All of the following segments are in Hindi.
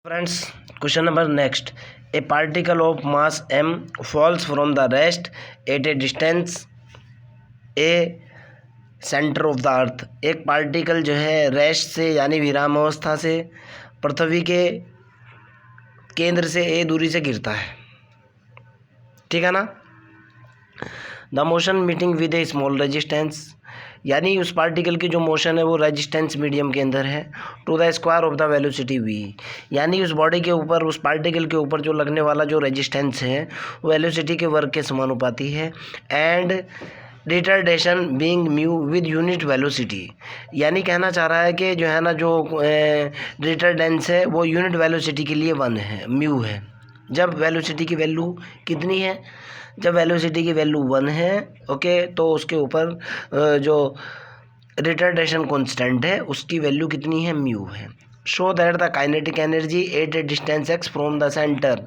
Friends, question number next. A particle of mass m falls from the rest at a distance a centre of the अर्थ. एक पार्टिकल जो है रेस्ट से यानी विराम अवस्था से पृथ्वी के केंद्र से ए दूरी से गिरता है. ठीक है ना. The motion meeting with A small resistance, यानी उस पार्टिकल की जो मोशन है वो रेजिस्टेंस मीडियम के अंदर है. To the square of the velocity v, यानी उस बॉडी के ऊपर उस पार्टिकल के ऊपर जो लगने वाला जो रेजिस्टेंस है वो वेलोसिटी के वर्ग के समानुपाती है. And retardation being mu with unit velocity, यानी कहना चाह रहा है कि जो है ना जो रिटार्डेंस है वो यूनिट वेलोसिटी के लिए 1 है, म्यू है. जब वेलोसिटी की वैल्यू कितनी है, जब वेलोसिटी की वैल्यू 1 है, ओके, तो उसके ऊपर जो रिटार्डेशन कांस्टेंट है उसकी वैल्यू कितनी है, म्यू है. Show that the kinetic energy at a distance x from the centre,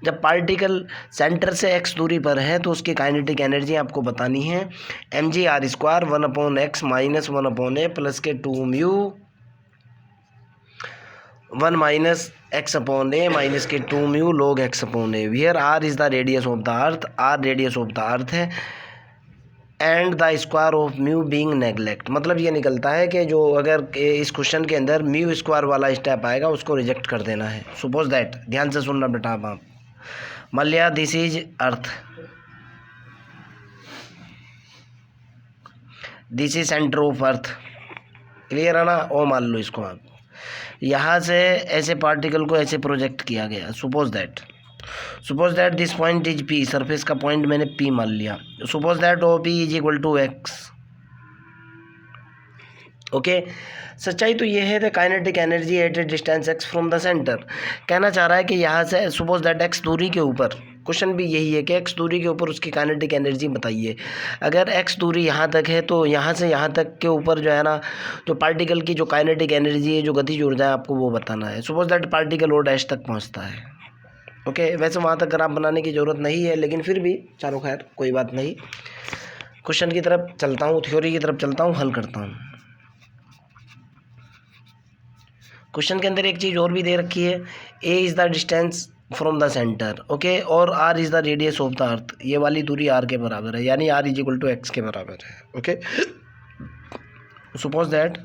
जब पार्टिकल सेंटर से x दूरी पर है तो उसकी काइनेटिक एनर्जी आपको बतानी है. mg r² 1/x minus 1/a plus के 2 mu 1 minus x/a minus k 2 mu log x/a. Where r is the radius of the earth, r radius of the earth है. And the square of mu being neglect, मतलब ये निकलता है कि जो अगर इस क्वेश्चन के अंदर म्यू स्क्वायर वाला स्टेप आएगा उसको रिजेक्ट कर देना है. सपोज दैट, ध्यान से सुनना बेटा आप. मान लिया this is earth, this is centre of earth. Clear है ना. ओ मान लो इसको आप, यहाँ से ऐसे पार्टिकल को ऐसे प्रोजेक्ट किया गया. Suppose that this point is p, surface का पॉइंट मैंने पी मान लिया. Suppose that o P is equal to x. Okay, सच्चाई तो ये है the kinetic energy at a distance x from the centre. कहना चाह रहा है कि यहाँ से सपोज दैट एक्स दूरी के ऊपर, क्वेश्चन भी यही है कि एक्स दूरी के ऊपर उसकी काइनेटिक एनर्जी बताइए. अगर एक्स दूरी यहाँ तक है तो यहाँ से यहाँ तक के ऊपर जो है ना जो पार्टिकल की जो काइनेटिक एनर्जी है, जो गतिज ऊर्जा है, आपको वो बताना है. Suppose that particle o dash तक पहुँचता है. ओके, वैसे वहाँ तक ग्राफ बनाने की ज़रूरत नहीं है, लेकिन फिर भी चलो खैर कोई बात नहीं. क्वेश्चन की तरफ चलता हूँ, थ्योरी की तरफ चलता हूँ, हल करता हूँ. क्वेश्चन के अंदर एक चीज़ और भी दे रखी है, a is the distance from the centre, okay, और r is the radius of the earth. ये वाली दूरी आर के बराबर है, यानी r is equal to x के बराबर है. ओके, सपोज दैट,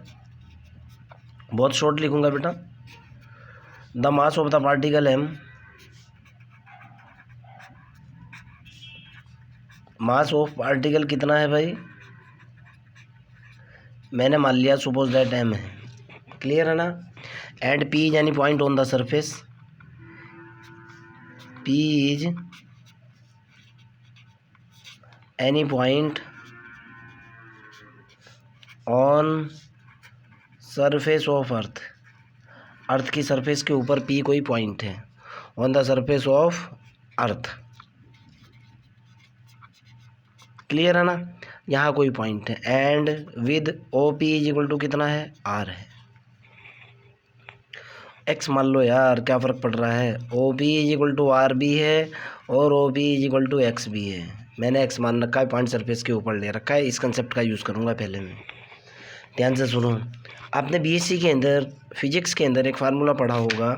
बहुत शॉर्ट लिखूंगा बेटा, the mass of the particle m, mass of particle कितना है भाई, मैंने मान लिया सपोज दैट एम है. क्लियर है ना. एंड पी यानी point on the surface, p is any point on surface of earth. Earth की सरफेस के ऊपर पी कोई पॉइंट है, on the surface of earth. Clear है ना. यहाँ कोई पॉइंट है. And with O P is equal to कितना है, आर है. एक्स मान लो यार, क्या फ़र्क पड़ रहा है. O P is equal to r भी है और o P is equal to x भी है. मैंने एक्स मान रखा है, पॉइंट सरफेस के ऊपर ले रखा है. इस कंसेप्ट का यूज़ करूँगा पहले मैं. ध्यान से सुनो, आपने बीएससी के अंदर फिजिक्स के अंदर एक फार्मूला पढ़ा होगा,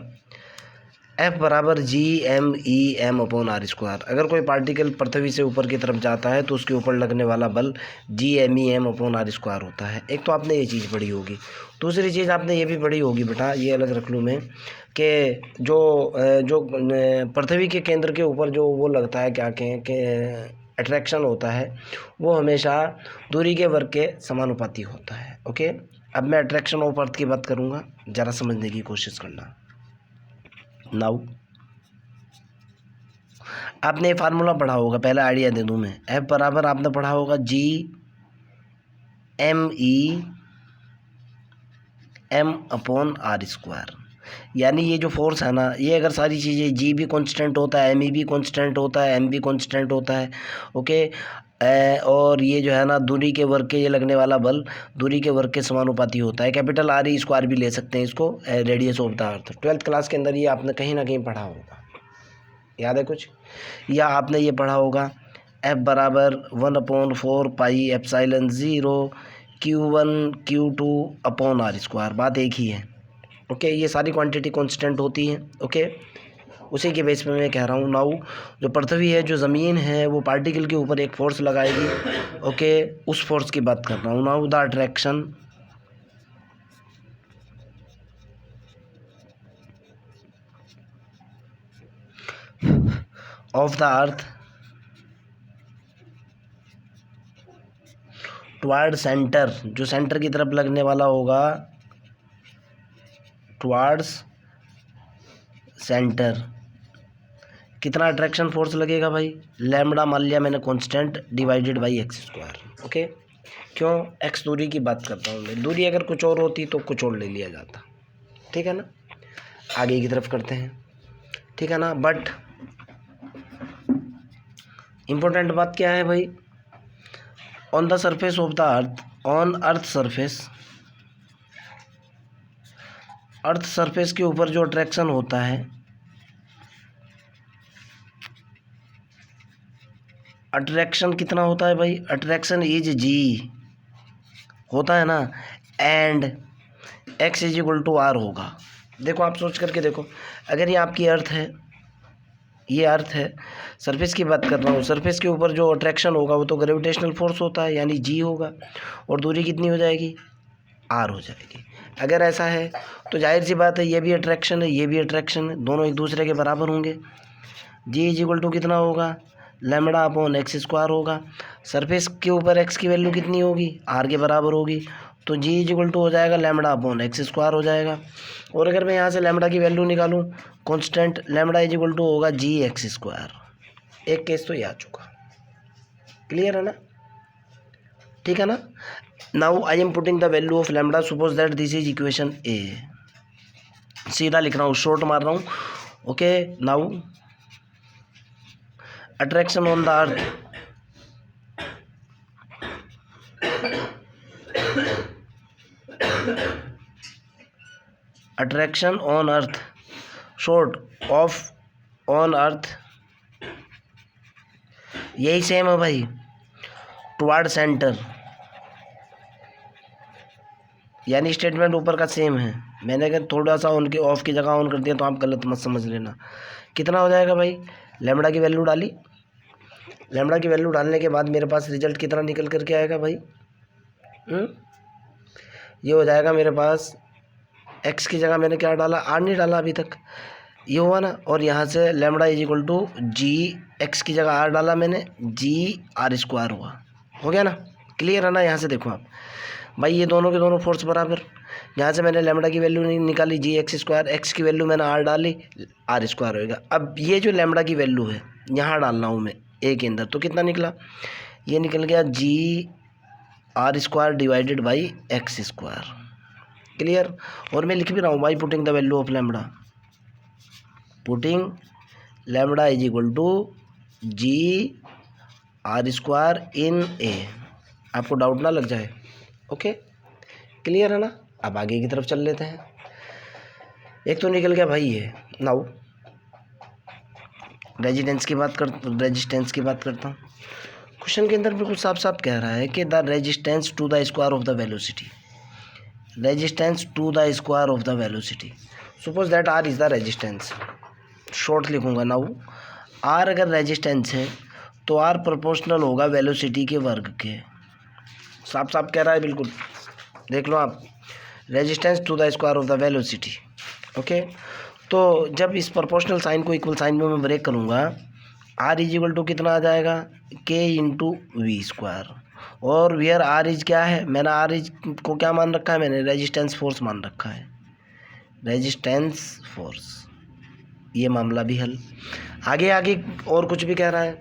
F बराबर G_m_E_m/r². अगर कोई पार्टिकल पृथ्वी से ऊपर की तरफ जाता है तो उसके ऊपर लगने वाला बल G_m_E_m/r² होता है. एक तो आपने ये चीज़ पढ़ी होगी. दूसरी चीज़ आपने ये भी पढ़ी होगी बेटा, ये अलग रख लूँ मैं, कि जो पृथ्वी के केंद्र के ऊपर जो वो लगता है, क्या कहें कि अट्रैक्शन होता है, वो हमेशा दूरी के वर्ग के समानुपाती होता है. ओके, अब मैं अट्रैक्शन ऑफ अर्थ की बात करूँगा, ज़रा समझने की कोशिश करना. नाउ आपने ये फार्मूला पढ़ा होगा, पहले आइडिया दे दूं मैं. F बराबर आपने पढ़ा होगा G_m_E_m/r². यानी ये जो फोर्स है ना, ये अगर सारी चीज़ें G भी कांस्टेंट होता है, M भी कांस्टेंट होता है, M भी कांस्टेंट होता है, ओके, और ये जो है ना दूरी के वर्ग के ये लगने वाला बल दूरी के वर्ग के समानुपाती होता है. कैपिटल आर ई स्क्वायर भी ले सकते हैं इसको, radius of the earth. 12th class के अंदर ये आपने कहीं ना कहीं पढ़ा होगा, याद है कुछ, या आपने ये पढ़ा होगा F बराबर 1/4πε0 Q1 Q2/r². बात एक ही है. ओके, ये सारी क्वांटिटी कांस्टेंट होती हैं। ओके, उसी के बेस पे मैं कह रहा हूँ। नाउ जो पृथ्वी है, जो ज़मीन है, वो पार्टिकल के ऊपर एक फोर्स लगाएगी। ओके, उस फोर्स की बात कर रहा हूँ। Now the attraction of the earth toward centre, जो सेंटर की तरफ लगने वाला होगा, टुवार्ड्स सेंटर, कितना अट्रैक्शन फोर्स लगेगा भाई? लैम्बडा मान लिया मैंने constant, divided by x square. Okay, क्यों? एक्स दूरी की बात करता हूँ मैं, दूरी अगर कुछ और होती तो कुछ और ले लिया जाता। ठीक है ना, आगे की तरफ करते हैं। ठीक है ना, बट इम्पोर्टेंट बात क्या है भाई? On the surface of the earth, on earth surface, earth surface के ऊपर जो अट्रैक्शन होता है, अट्रैक्शन कितना होता है भाई? अट्रैक्शन इज जी होता है ना, and x is equal to r होगा। देखो आप सोच करके देखो, अगर ये आपकी अर्थ है, ये अर्थ है, सरफेस की बात कर रहा हूँ, सरफेस के ऊपर जो अट्रैक्शन होगा वो तो ग्रेविटेशनल फोर्स होता है, यानी जी होगा, और दूरी कितनी हो जाएगी? आर हो जाएगी। अगर ऐसा है तो जाहिर सी बात है, ये भी अट्रैक्शन है, ये भी अट्रैक्शन है, दोनों एक दूसरे के बराबर होंगे। जी इज इक्वल टू कितना होगा? लैम्बडा अपॉन एक्स स्क्वायर होगा। सरफेस के ऊपर एक्स की वैल्यू कितनी होगी? आर के बराबर होगी, तो जी इज इक्वल टू हो जाएगा लैम्बडा अपॉन एक्स स्क्वायर हो जाएगा। और अगर मैं यहाँ से लैम्बडा की वैल्यू निकालूँ, constant lambda is equal to होगा जी एक्स स्क्वायर। एक केस तो ये आ चुका, क्लियर है ना? ठीक है ना। Now I am putting the value of lambda, suppose that this is equation A. सीधा लिख रहा हूँ, शॉर्ट मार रहा हूँ। Okay, now attraction on the earth, attraction on earth, short of on earth, यही सेम है भाई, टुवार्ड सेंटर, यानी स्टेटमेंट ऊपर का सेम है। मैंने अगर थोड़ा सा उनके ऑफ की जगह ऑन कर दिया तो आप गलत मत समझ लेना। कितना हो जाएगा भाई? लैम्बडा की वैल्यू डाली, लैम्बडा की वैल्यू डालने के बाद मेरे पास रिजल्ट कितना निकल करके आएगा भाई? ये हो जाएगा मेरे पास, एक्स की जगह मैंने क्या डाला? आर नहीं डाला अभी तक, ये हुआ ना। और यहाँ से lambda is equal to g, x की जगह आर डाला मैंने, जी आर स्क्वायर हुआ, हो गया ना? क्लियर है ना? यहाँ से देखो आप भाई, ये दोनों के दोनों फोर्स बराबर। यहाँ से मैंने लैम्बडा की वैल्यू नहीं निकाली, जी एक्स स्क्वायर, एक्स की वैल्यू मैंने आर डाली, आर स्क्वायर होएगा। अब ये जो लैम्बडा की वैल्यू है यहाँ डालना हूँ मैं ए के अंदर, तो कितना निकला? ये निकल गया g r square divided by x square. Clear? और मैं लिख भी रहा हूँ by putting the value of lambda, putting lambda is equal to g r square in a. आपको डाउट ना लग जाए। ओके, क्लियर है ना? अब आगे की तरफ चल लेते हैं। एक तो निकल गया भाई ये। नाउ रेजिस्टेंस की बात करता हूँ। क्वेश्चन के अंदर बिल्कुल साफ साफ कह रहा है कि the resistance to the square of the velocity, resistance to the square of the velocity, suppose that r is the resistance. Short लिखूंगा। नाउ आर अगर रेजिस्टेंस है तो आर प्रोपोर्शनल होगा वेलोसिटी के वर्ग के। साफ साफ कह रहा है बिल्कुल, देख लो आप, resistance to the square of the velocity. Okay, तो जब इस प्रोपोर्शनल साइन को इक्वल साइन में मैं ब्रेक करूँगा, आर इज इक्वल टू कितना आ जाएगा? के इंटू वी स्क्वायर। और वियर आर इज क्या है? मैंने आर इज को क्या मान रखा है? मैंने रेजिस्टेंस फोर्स मान रखा है, रेजिस्टेंस फोर्स। ये मामला भी हल। आगे आगे और कुछ भी कह रहा है,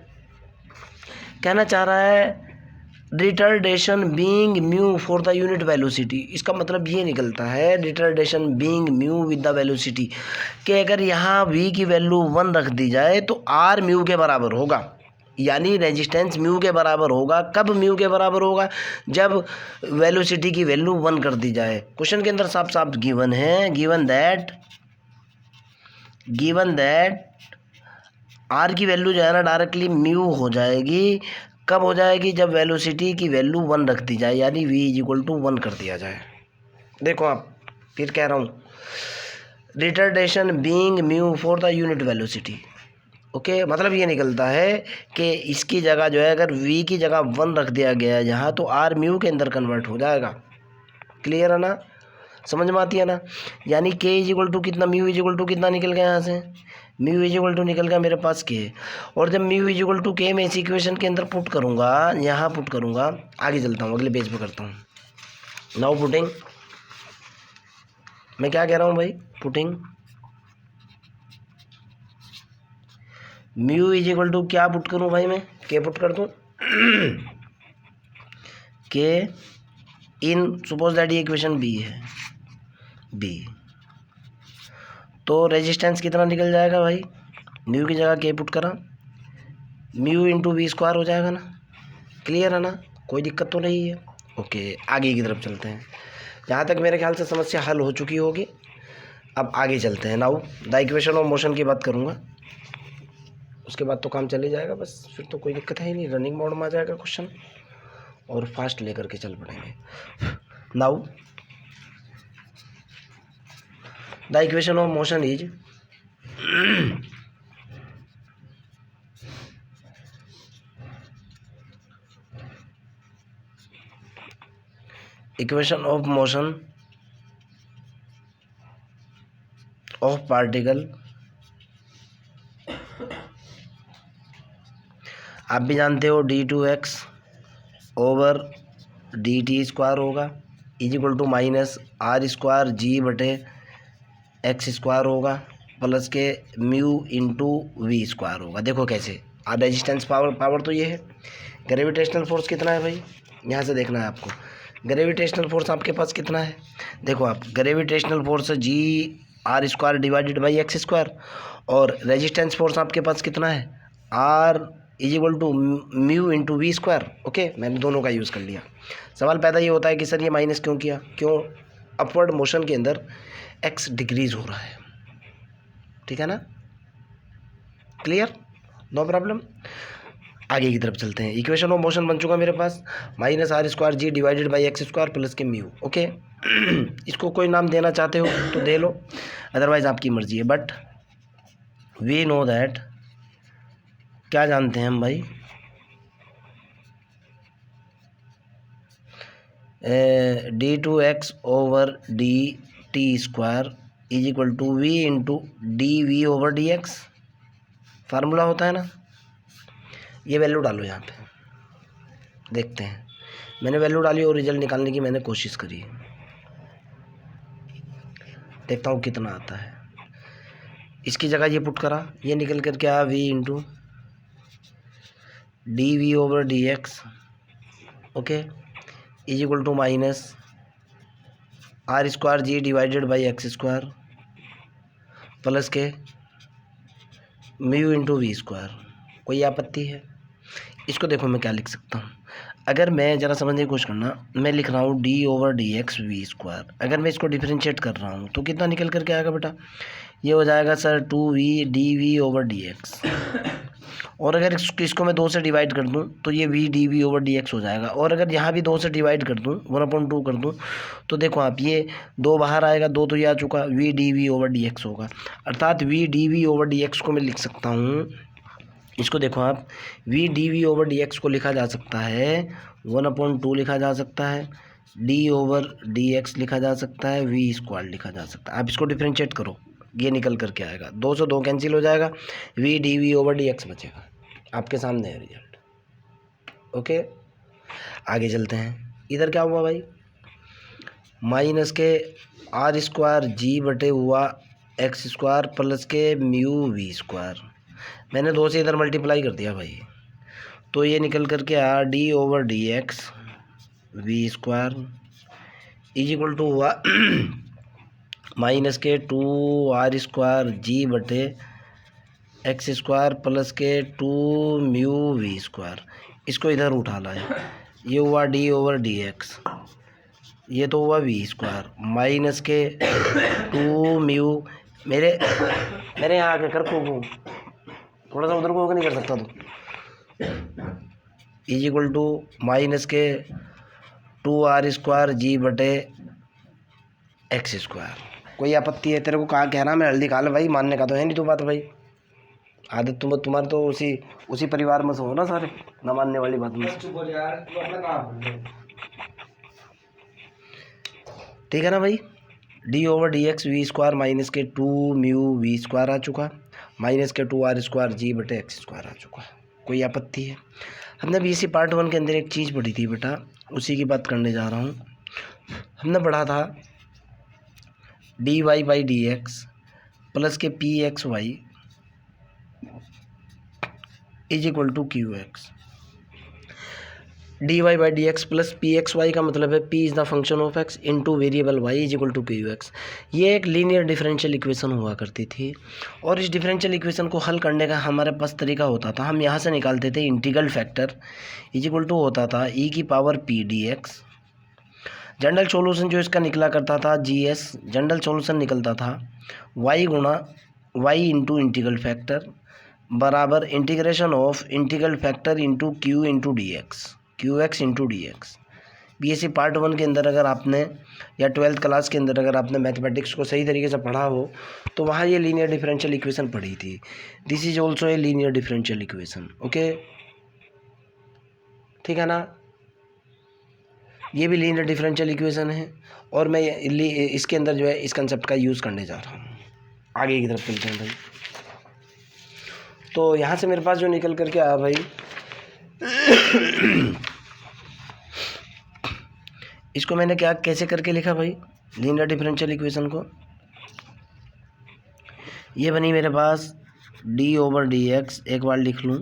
कहना चाह रहा है retardation being mu for the unit velocity. इसका मतलब ये निकलता है retardation being mu with the velocity, कि अगर यहाँ v की वैल्यू 1 रख दी जाए तो r म्यू के बराबर होगा, यानी रेजिस्टेंस म्यू के बराबर होगा। कब म्यू के बराबर होगा? जब वेलोसिटी की वैल्यू 1 कर दी जाए। क्वेश्चन के अंदर साफ साफ गिवन है, गिवन दैट r की वैल्यू जो है ना डायरेक्टली म्यू हो जाएगी। कब हो जाएगी? जब वेलोसिटी की वैल्यू 1 रख दी जाए, यानी v इज इक्वल टू 1 कर दिया जाए। देखो आप, फिर कह रहा हूँ, retardation being mu for the unit velocity. Okay, मतलब ये निकलता है कि इसकी जगह जो है अगर v की जगह 1 रख दिया गया है यहाँ, तो r म्यू के अंदर कन्वर्ट हो जाएगा। क्लियर है ना, समझ में आती है ना। यानी k इज इक्वल टू कितना, म्यू इज इक्वल टू कितना निकल गया यहाँ से, म्यू इज इक्वल टू निकल गया मेरे पास k। और जब mu is equal to k मैं इस इक्वेशन के अंदर पुट करूँगा, यहाँ पुट करूँगा, आगे चलता हूँ, अगले पेज पे करता हूँ। नाउ पुटिंग, मैं क्या कह रहा हूँ भाई, putting mu is equal to क्या पुट करूँ भाई, मैं k पुट कर दूँ k इन, सपोज दैट ये इक्वेशन b है, b, तो रेजिस्टेंस कितना निकल जाएगा भाई, म्यू की जगह k पुट करा, म्यू इंटू वी स्क्वायर हो जाएगा ना। क्लियर है ना, कोई दिक्कत तो नहीं है। ओके, आगे की तरफ चलते हैं। जहाँ तक मेरे ख्याल से समस्या हल हो चुकी होगी, अब आगे चलते हैं। Now the equation of motion की बात करूँगा, उसके बाद तो काम चले जाएगा बस, फिर तो कोई दिक्कत है ही नहीं, रनिंग मोड में आ जाएगा क्वेश्चन और फास्ट लेकर के चल पड़ेंगे। Now the equation of motion is equation of motion of particle, आप भी जानते हो d2x ओवर dt स्क्वायर होगा, is equal to minus r square g बटे x स्क्वायर होगा, plus k mu into v square होगा। देखो कैसे, अब रेजिस्टेंस पावर तो ये है, ग्रेविटेशनल फोर्स कितना है भाई, यहाँ से देखना है आपको। ग्रेविटेशनल फोर्स आपके पास कितना है, देखो आप, gravitational force g r square divided by x square, और रेजिस्टेंस फोर्स आपके पास कितना है, r is equal to mu into v square. Okay, मैंने दोनों का यूज़ कर लिया। सवाल पैदा ये होता है कि सर ये माइनस क्यों किया, क्यों, अपवर्ड मोशन के अंदर एक्स डिक्रीज हो रहा है, ठीक है ना, क्लियर, नो प्रॉब्लम। आगे की तरफ चलते हैं। इक्वेशन ऑफ मोशन बन चुका मेरे पास, minus r square g divided by x square plus k mu. Okay, इसको कोई नाम देना चाहते हो तो दे लो, अदरवाइज आपकी मर्जी है। बट वी नो दैट, क्या जानते हैं हम भाई, d2x over d t square is equal to v into d v over d x, formula होता है ना। ये वैल्यू डालो यहाँ पे, देखते हैं, मैंने वैल्यू डाली और रिजल्ट निकालने की मैंने कोशिश करी, देखता हूँ कितना आता है। इसकी जगह ये पुट करा, ये निकल कर क्या आया, v into d v over d x, okay, is equal to minus r square g divided by x square plus k mu into v square. कोई आपत्ति है? इसको देखो मैं क्या लिख सकता हूँ, अगर मैं ज़रा समझने की कोशिश करना, मैं लिख रहा हूँ d over d x v square, अगर मैं इसको डिफरेंशिएट कर रहा हूँ तो कितना निकल करके आएगा बेटा, ये हो जाएगा sir 2v d v over d x. और अगर इसको मैं 2 से डिवाइड कर दूं तो ये v d v over d x हो जाएगा, और अगर यहाँ भी 2 से डिवाइड कर दूं 1/2 कर दूं तो देखो आप, ये 2 बाहर आएगा, 2 तो ये आ चुका, v d v over d x होगा। अर्थात v d v over d x को मैं लिख सकता हूँ, इसको देखो आप, v d v over d x को लिखा जा सकता है 1/2 लिखा जा सकता है, d ओवर डी एक्स लिखा जा सकता है, v स्क्वायर लिखा जा सकता है। आप इसको डिफ्रेंशिएट करो, ये निकल करके आएगा, 2 से 2 कैंसिल हो जाएगा, v d v over d x बचेगा, आपके सामने है रिजल्ट। ओके, आगे चलते हैं। इधर क्या हुआ भाई, minus k r square g बटे हुआ x square plus k mu v square, मैंने 2 से इधर मल्टीप्लाई कर दिया भाई, तो ये निकल करके आया d over d x v square is equal to हुआ minus k 2r square g बटे एक्स स्क्वायर प्लस के 2 म्यू वी स्क्वायर। इसको इधर उठा लाए, ये हुआ डी ओवर डी एक्स, ये तो हुआ we square minus k 2 mu, मेरे यहाँ आके कर को थोड़ा सा उधर को नहीं कर सकता तो, is equal to minus k 2r square g बटे एक्स स्क्वायर। कोई आपत्ति है? तेरे को कहा कह रहा मैं हल्दी खा ले भाई, मानने का तो है नहीं तू बात भाई। आदत तुम्हारे तो उसी उसी परिवार में से हो ना सारे, न मानने वाली बात में। ठीक है ना भाई। D over d x v square minus k 2 mu v square आ चुका, minus k 2 are square g बटे एक्स स्क्वायर आ चुका। कोई आपत्ति है? हमने अभी इसी पार्ट 1 के अंदर एक चीज़ पढ़ी थी बेटा, उसी की बात करने जा रहा हूँ। हमने पढ़ा था d y by d x plus k p x y is equal to q x. D y by d x plus p x y का मतलब है p is the function of x into variable y is equal to q x. ये एक लीनियर डिफरेंशियल इक्वेशन हुआ करती थी, और इस डिफरेंशियल इक्वेशन को हल करने का हमारे पास तरीका होता था। हम यहाँ से निकालते थे integral factor is equal to होता था ई की power p d x. General solution जो इसका निकला करता था जी एस, जनरल सॉल्यूशन निकलता था वाई गुणा वाई इंटू इंटीग्रल फैक्टर बराबर integration of integral factor into q into d x, Q x into d x. BSc part 1 के अंदर अगर आपने या 12th क्लास के अंदर अगर आपने मैथमेटिक्स को सही तरीके से पढ़ा हो तो वहाँ ये लीनियर डिफरेंशियल इक्वेशन पढ़ी थी। This is also a linear differential equation. Okay, ठीक है ना। ये भी लीनियर डिफरेंशियल इक्वेशन है, और मैं इसके अंदर जो है इस कंसेप्ट का यूज़ करने जा रहा हूँ। आगे की तरफ चलते हैं भाई। तो यहाँ से मेरे पास जो निकल करके आया भाई इसको मैंने क्या कैसे करके लिखा भाई लीनियर डिफरेंशियल इक्वेशन को। ये बनी मेरे पास डी ओवर डी एक्स, एक बार लिख लूँ,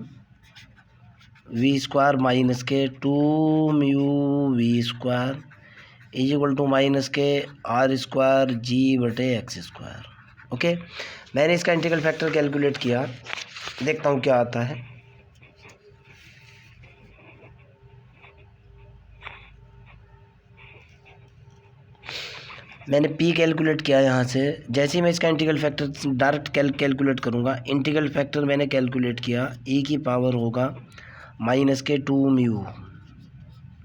v square minus k 2 mu v square is equal to minus k r square g बटे एक्स स्क्वायर। ओके, मैंने इसका इंटीग्रल फैक्टर कैलकुलेट किया, देखता हूँ क्या आता है। मैंने p कैलकुलेट किया यहाँ से। जैसे ही मैं इसका इंटीग्रल फैक्टर डायरेक्ट कैलकुलेट करूँगा, इंटीग्रल फैक्टर मैंने कैलकुलेट किया e की पावर होगा minus k 2 mu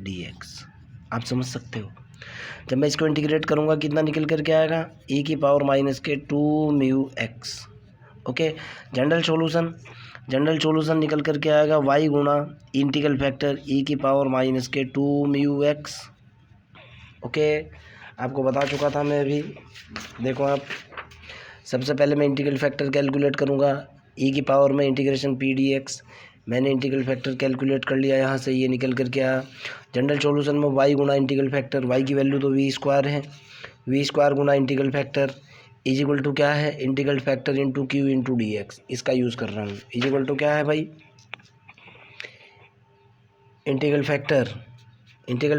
D x. आप समझ सकते हो, जब मैं इसको इंटीग्रेट करूँगा कितना निकल कर के आएगा, e की power minus k 2 mu x. Okay, general solution निकल कर के आएगा y गुणा इंटीग्रल फैक्टर e की power minus k 2 mu x. Okay, आपको बता चुका था मैं अभी। देखो आप, सबसे पहले मैं इंटीग्रल फैक्टर कैलकुलेट करूँगा e की पावर में इंटीग्रेशन पी डी एक्स। मैंने इंटीग्रल फैक्टर कैलकुलेट कर लिया, यहाँ से ये निकल कर के आया। जनरल सॉल्यूशन में y गुणा इंटीग्रल फैक्टर, y की वैल्यू तो वी स्क्वायर है, वी स्क्वायर गुणा integral factor is equal to क्या है, integral factor into q into d x. इसका यूज़ कर रहा हूँ। इज इक्वल टू क्या है भाई, इंटीग्रल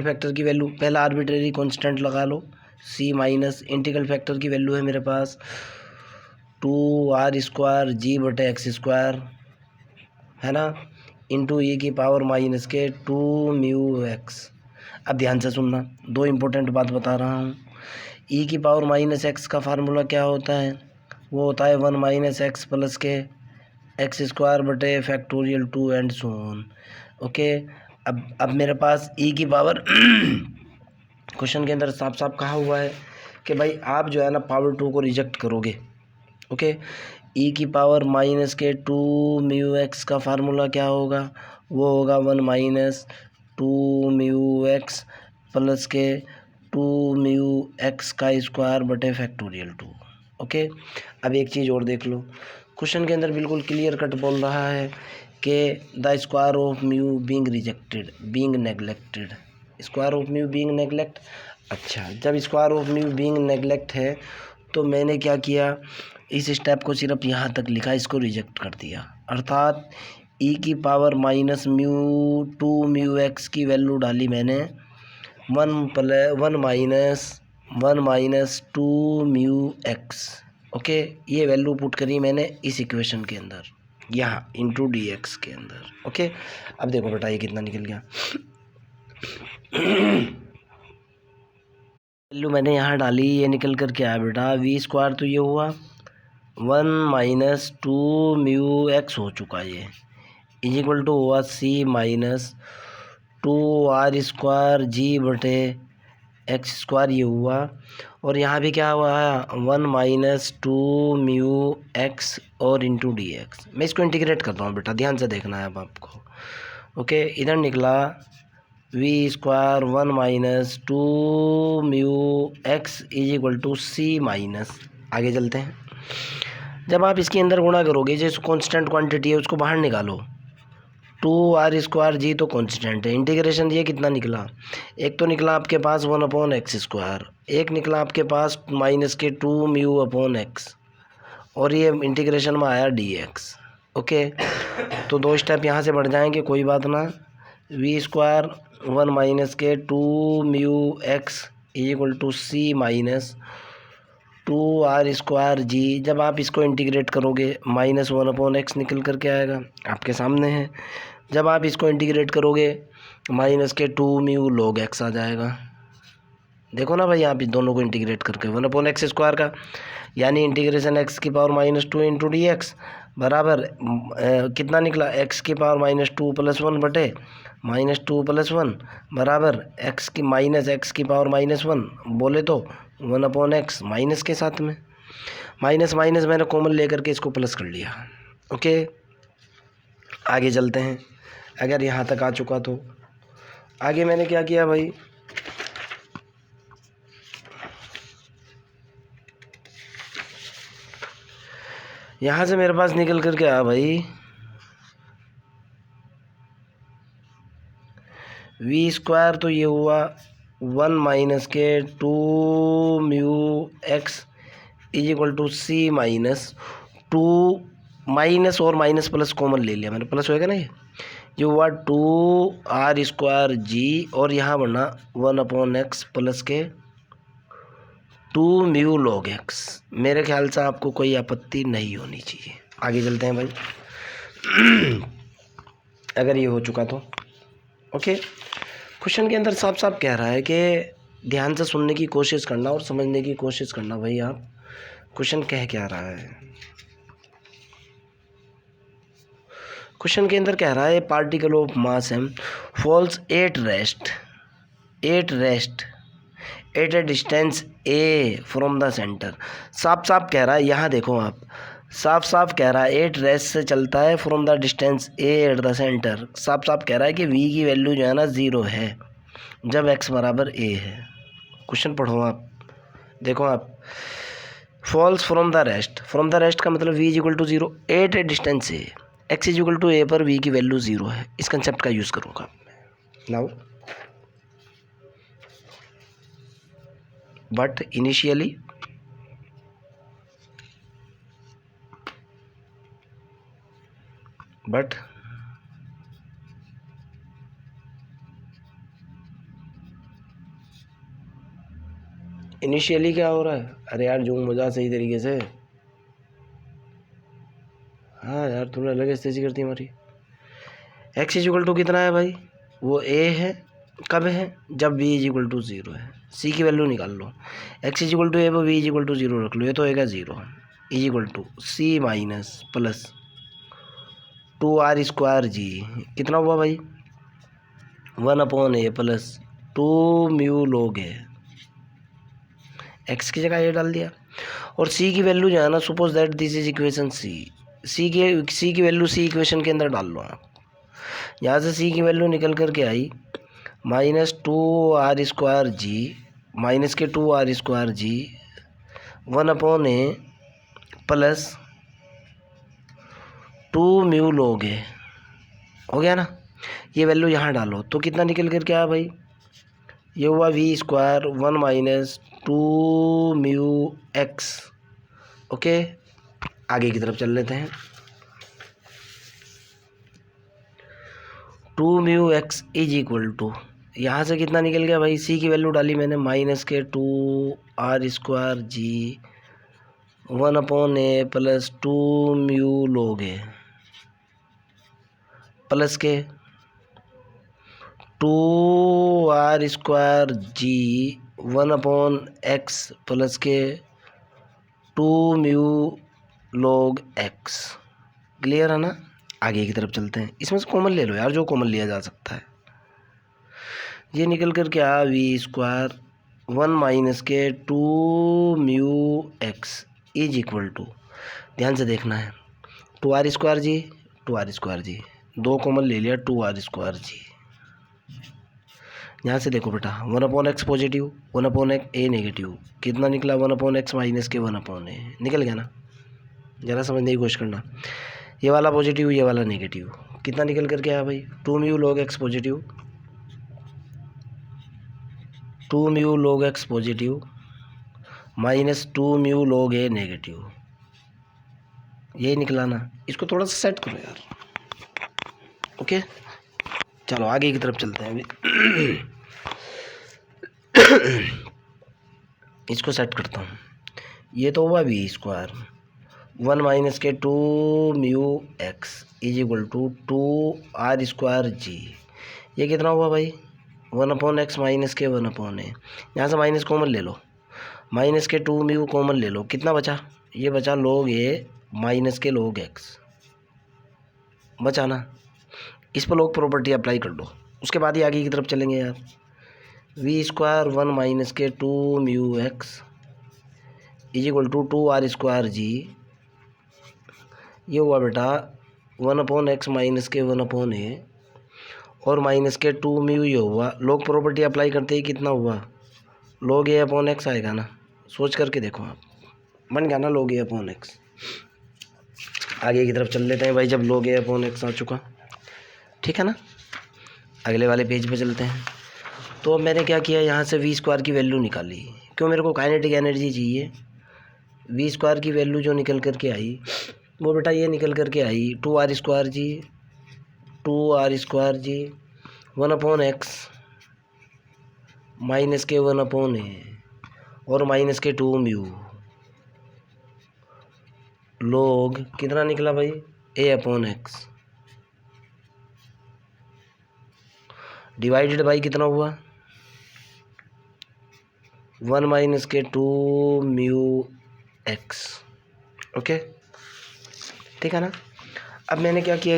फैक्टर की वैल्यू पहला आर्बिट्रेरी कांस्टेंट लगा लो c माइनस इंटीग्रल फैक्टर की वैल्यू है मेरे पास 2 आर स्क्वायर जी बटे एक्स स्क्वायर, है ना, इंटू e की power minus k 2 mu x. अब ध्यान से सुनना, दो इम्पोर्टेंट बात बता रहा हूँ। e की पावर माइनस एक्स का फार्मूला क्या होता है, वो होता है 1 माइनस एक्स प्लस के एक्स स्क्वायर बटे factorial 2 and so on. Okay, अब मेरे पास e की पावर क्वेश्चन के अंदर साफ साफ कहा हुआ है कि भाई आप जो है ना पावर 2 को रिजेक्ट करोगे। ओके, e की power minus k 2 mu x का फार्मूला क्या होगा, वो होगा 1 माइनस 2 म्यू एक्स प्लस के 2 म्यू एक्स का स्क्वायर बटे फैक्टोरियल 2। ओके, अब एक चीज़ और देख लो, क्वेश्चन के अंदर बिल्कुल क्लियर कट बोल रहा है कि the square of mu being neglected, square of mu being neglect. अच्छा, जब square of mu being neglect है तो मैंने क्या किया, इस स्टेप को सिर्फ यहाँ तक लिखा, इसको रिजेक्ट कर दिया। अर्थात e की power minus mu 2 mu x की वैल्यू डाली मैंने 1 माइनस 2 म्यू एक्स। ओके, ये वैल्यू पुट करी मैंने इस इक्वेशन के अंदर, यहाँ इंटू डी एक्स के अंदर। ओके, अब देखो बेटा ये कितना निकल गया। वैल्यू मैंने यहाँ डाली, ये निकल कर क्या है बेटा, वी स्क्वायर तो ये हुआ 1 माइनस 2 म्यू एक्स हो चुका, ये इज इक्वल टू हुआ c minus 2 are square g बटे एक्स स्क्वायर ये हुआ, और यहाँ भी क्या हुआ है 1 माइनस 2 म्यू एक्स और इंटू डी एक्स। मैं इसको इंटीग्रेट करता हूँ बेटा, ध्यान से देखना है अब आपको। ओके, इधर निकला v square 1 minus 2 mu x is equal to c minus. आगे चलते हैं। जब आप इसके अंदर गुणा करोगे, जैसे कांस्टेंट क्वांटिटी है उसको बाहर निकालो, 2r² जी तो कांस्टेंट है, इंटीग्रेशन ये कितना निकला, एक तो निकला आपके पास 1/x², एक निकला आपके पास minus k 2 mu upon x, और ये इंटीग्रेशन में आया dx। ओके, तो 2 स्टेप यहाँ से बढ़ जाएंगे, कोई बात ना। We square 1 minus k 2 mu x is equal to c minus 2r² g. जब आप इसको इंटीग्रेट करोगे -1/x निकल करके आएगा, आपके सामने है। जब आप इसको इंटीग्रेट करोगे minus k 2 mu log x आ जाएगा। देखो ना भाई, आप इस दोनों को इंटीग्रेट करके 1/x² का, यानी integration x⁻² into d x बराबर कितना निकला, x⁻² + 1 बटे -2 + 1 बराबर x⁻1 बोले तो 1/x माइनस के साथ में, माइनस माइनस मैंने कॉमन लेकर के इसको प्लस कर लिया। ओके, आगे चलते हैं। अगर यहाँ तक आ चुका तो आगे मैंने क्या किया भाई, यहाँ से मेरे पास निकल कर के आया भाई वी स्क्वायर, तो ये हुआ 1 minus k 2 mu x is equal to c minus 2, minus और माइनस प्लस कॉमन ले लिया मैंने, प्लस होएगा ना ये हुआ 2r² जी, और यहाँ बढ़ना 1/x प्लस के 2 म्यू लॉग एक्स। मेरे ख्याल से आपको कोई आपत्ति नहीं होनी चाहिए। आगे चलते हैं भाई। अगर ये हो चुका तो ओके, क्वेश्चन के अंदर साफ साफ कह रहा है कि ध्यान से सुनने की कोशिश करना और समझने की कोशिश करना भाई, आप क्वेश्चन कह क्या रहा है। क्वेश्चन के अंदर कह रहा है particle of mass m falls at rest at a distance a from the centre. साफ साफ कह रहा है, यहाँ देखो आप, साफ साफ कह रहा है एट रेस्ट से चलता है from the distance A at the centre. साफ साफ कह रहा है कि वी की वैल्यू जो है ना 0 है जब x बराबर a है। क्वेश्चन पढ़ो आप, देखो आप, फॉल्स फ्रॉम द रेस्ट का मतलब v equal to 0 at a distance a, x equal to a पर v की वैल्यू 0 है। इस कंसेप्ट का यूज़ करूँगा नाउ। बट इनिशियली क्या हो रहा है, अरे यार जूम मजा सही तरीके से, हाँ यार तुमने अलग स्थिति करती हमारी। x इक्वल टू कितना है भाई, वो a है, कब है, जब v इक्वल टू 0 है। c की वैल्यू निकाल लो, x इक्वल टू a पर v इक्वल टू 0 रख लो, ये तो होएगा 0 is equal to c minus plus 2r² g, कितना हुआ भाई 1/a प्लस 2 म्यू लॉग है, x की जगह ये डाल दिया। और c की वैल्यू जो है ना, suppose that this is equation c की वैल्यू c इक्वेशन के अंदर डाल लो आप। यहाँ से c की वैल्यू निकल करके आई -2r² जी, माइनस के 2r² जी 1/a प्लस 2 म्यू लॉग है, हो गया ना। ये वैल्यू यहाँ डालो तो कितना निकल करके आया भाई, ये हुआ v square 1 minus 2 mu x. Okay, आगे की तरफ चल लेते हैं। 2 mu x is equal to, यहाँ से कितना निकल गया भाई, c की वैल्यू डाली मैंने माइनस के 2r² जी 1/a प्लस 2 म्यू लॉग है प्लस के 2r² जी 1/x प्लस के 2 म्यू लॉग x। क्लियर है ना। आगे की तरफ चलते हैं, इसमें से कॉमन ले लो यार, जो कॉमन लिया जा सकता है। ये निकल कर के आया v square 1 minus k 2 mu x is equal to, ध्यान से देखना है, 2r² जी, 2r² जी, 2 कॉमन ले लिया, 2r² जी। यहाँ से देखो बेटा, 1/x पॉजिटिव, 1/x ए नेगेटिव, कितना निकला, 1/x माइनस के 1/a, निकल गया ना। ज़रा समझने की कोशिश करना, ये वाला पॉजिटिव, ये वाला नेगेटिव, कितना निकल करके आया भाई, 2 mu log x positive, 2 mu log x positive minus 2 mu log a negative, ये निकला ना। इसको थोड़ा सा सेट करो यार। ओके, चलो आगे की तरफ चलते हैं अभी। इसको सेट करता हूँ, ये तो हुआ v², 1 minus k 2 mu x is equal to 2r² g, ये कितना हुआ भाई, 1/x माइनस के 1/a, यहाँ से माइनस कॉमन ले लो, माइनस के 2 म्यू कॉमन ले लो, कितना बचा, ये बचा log a माइनस के log x, बचा ना। इस पर log प्रॉपर्टी अप्लाई कर दो, उसके बाद ही आगे की तरफ चलेंगे यार। v², 1 minus k 2 mu x is equal to 2r² g, ये हुआ बेटा 1/x माइनस के 1/a और माइनस के 2 म्यू, ये हुआ, log प्रॉपर्टी अप्लाई करते ही कितना हुआ, log a/x आएगा ना। सोच करके देखो आप, बन गया ना log a/x। आगे की तरफ चल लेते हैं भाई, जब log a/x आ चुका, ठीक है ना। अगले वाले पेज पे चलते हैं। तो अब मैंने क्या किया, यहाँ से v² की वैल्यू निकाली, क्यों, मेरे को काइनेटिक एनर्जी चाहिए। v² की वैल्यू जो निकल करके आई, वो बेटा ये निकल करके आई 2r² जी, 2r² जी, 1/x माइनस के 1/a और माइनस के 2 म्यू log, कितना निकला भाई, a/x, डिवाइडेड बाई कितना हुआ, 1 minus k 2 mu x. Okay, ठीक है ना। अब मैंने क्या किया,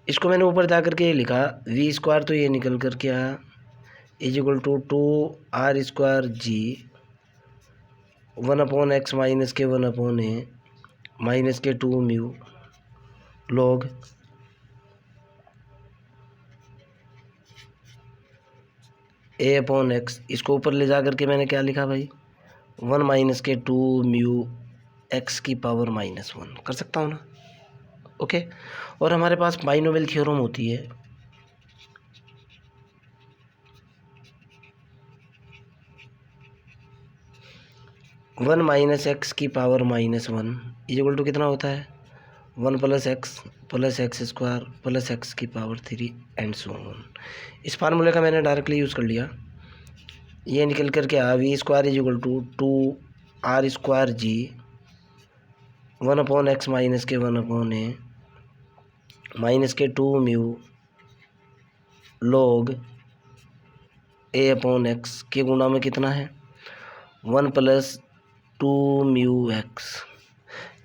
इसको मैंने ऊपर जा करके ये लिखा, v², तो ये निकल करके आया is equal to 2r² ji, 1/x minus के 1/a minus k 2 mu log a/x। इसको ऊपर ले जा करके मैंने क्या लिखा भाई, 1 माइनस के 2 म्यू x की पावर -1, कर सकता हूँ ना। ओके, और हमारे पास बाइनोमियल थ्योरम होती है, वन माइनस एक्स की पावर -1 इज इक्वल टू कितना होता है, 1 + x + x² + x की पावर 3 एंड सो ऑन। इस फार्मूले का मैंने डायरेक्टली यूज़ कर लिया, ये निकल करके आ v² is equal to 2r² ji, 1/x minus के 1/a minus k 2 mu log a/x के गुणा में कितना है, 1 + 2 म्यू x।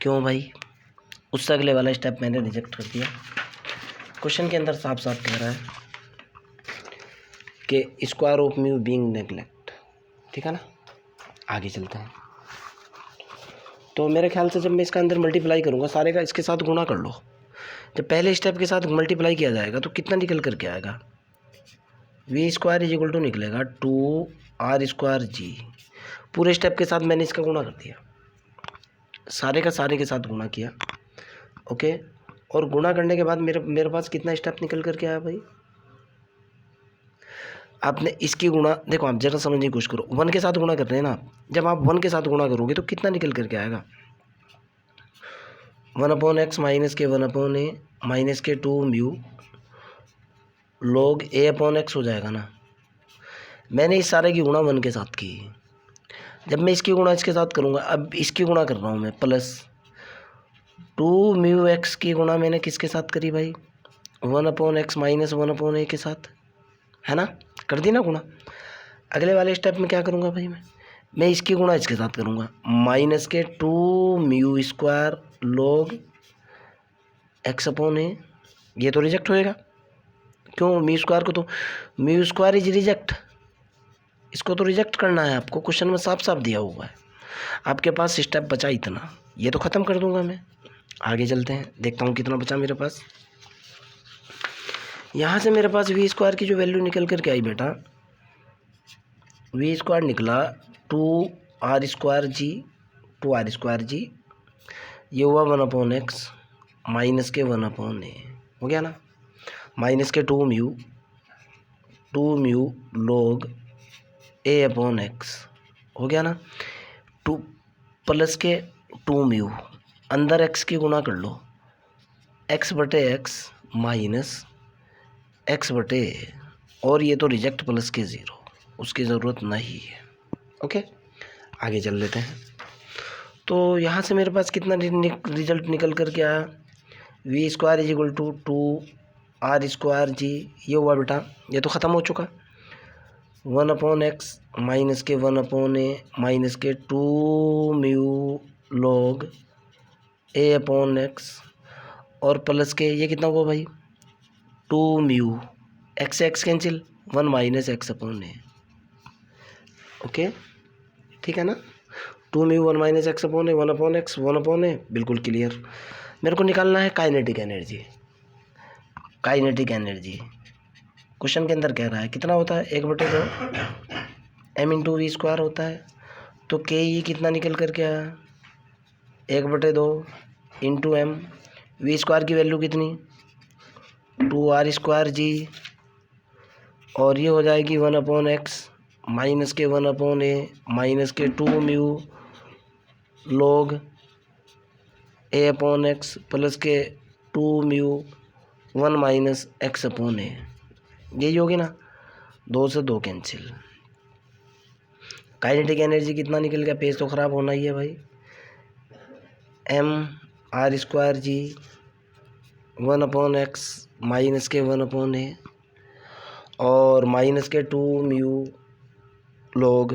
क्यों भाई, उससे अगले वाला स्टेप मैंने रिजेक्ट कर दिया। क्वेश्चन के अंदर साफ साफ कह रहा है कि square of mu being neglect, ठीक है ना। आगे चलते हैं। तो मेरे ख्याल से जब मैं इसका अंदर मल्टीप्लाई करूँगा, सारे का इसके साथ गुणा कर लो, जब पहले स्टेप के साथ मल्टीप्लाई किया जाएगा तो कितना निकल करके आएगा, v² इज इक्वल टू निकलेगा 2r² जी। पूरे स्टेप के साथ मैंने इसका गुणा कर दिया, सारे का सारे के साथ गुणा किया। ओके, और गुणा करने के बाद मेरे पास कितना स्टेप निकल करके आया भाई, आपने इसकी गुणा देखो, आप जरा समझने की कोशिश करो, 1 के साथ गुणा कर रहे हैं ना आप, जब आप 1 के साथ गुणा करोगे तो कितना निकल करके आएगा, 1/x माइनस के 1/a minus k 2 mu log a/x हो जाएगा ना। मैंने इस सारे की गुणा 1 के साथ की, जब मैं इसकी गुणा इसके साथ करूँगा, अब इसकी गुणा कर रहा हूँ मैं, प्लस 2 म्यू एक्स की गुणा मैंने किसके साथ करी भाई, 1/x माइनस 1/a के साथ, है ना, कर दी ना गुणा। अगले वाले स्टेप में क्या करूँगा भाई, मैं इसकी गुणा इसके साथ करूँगा, माइनस के 2 म्यू² log x/a, ये तो रिजेक्ट होएगा, क्यों? म्यू स्क्वायर को तो म्यू स्क्वायर इज रिजेक्ट, इसको तो रिजेक्ट करना है आपको, क्वेश्चन में साफ साफ दिया हुआ है। आपके पास स्टेप बचा इतना, ये तो ख़त्म कर दूंगा मैं। आगे चलते हैं, देखता हूँ कितना बचा मेरे पास। यहाँ से मेरे पास वी स्क्वायर की जो वैल्यू निकल कर के आई बेटा, वी स्क्वायर निकला 2r स्क्वायर जी, 2r स्क्वायर जी, ये हुआ 1/x माइनस के 1/a, हो गया ना, minus k 2 mu log a/x, हो गया ना, 2 प्लस के 2 म्यू, अंदर x की गुणा कर लो, x/x माइनस x/a, और ये तो रिजेक्ट प्लस के 0, उसकी ज़रूरत नहीं है। ओके, आगे चल लेते हैं। तो यहाँ से मेरे पास कितना रिजल्ट निकल कर के आया, v square is equal to 2r square g, ये हुआ बेटा, ये तो ख़त्म हो चुका, 1/x माइनस के 1/a minus k 2 mu log a/x, और प्लस के ये कितना हुआ भाई, 2 म्यू, x से x cancel, 1 minus x/a। Okay, ठीक है ना, 2 mu 1 minus x/a, 1/x 1/a, बिल्कुल क्लियर। मेरे को निकालना है kinetic energy. Kinetic energy question के अंदर कह रहा है कितना होता है, 1/2 m इंटू वी स्क्वायर होता है, तो के ई कितना निकल कर के आया, 1/2 इंटू एम, वी स्क्वायर की वैल्यू कितनी, 2r स्क्वायर जी, और ये हो जाएगी 1/x माइनस के 1/a minus k 2 mu log a/x plus के 2 म्यू 1 माइनस x/a, यही होगी ना, 2 से 2 कैंसिल। काइनेटिक एनर्जी कितना निकल गया, पेज तो ख़राब होना ही है भाई, m r square g 1/x minus के 1/a और minus k 2 mu log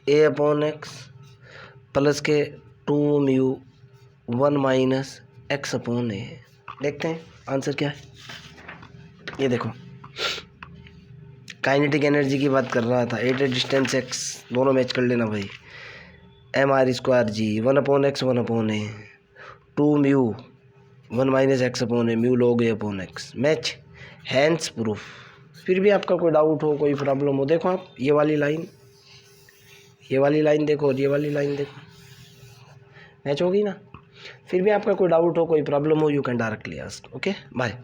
a/x plus के 2 म्यू 1 माइनस x/a। देखते हैं आंसर क्या है, ये देखो, काइनेटिक एनर्जी की बात कर रहा था, एट ए डिस्टेंस x, दोनों मैच कर लेना भाई, mr square g 1/x 1/a, 2 mu 1 minus x/a, mu log a/x, match, hence proof. फिर भी आपका कोई डाउट हो, कोई प्रॉब्लम हो, देखो आप ये वाली लाइन, ये वाली लाइन देखो, ये वाली लाइन देखो, मैच होगी ना। फिर भी आपका कोई डाउट हो, कोई प्रॉब्लम हो, you can directly ask. Okay, bye.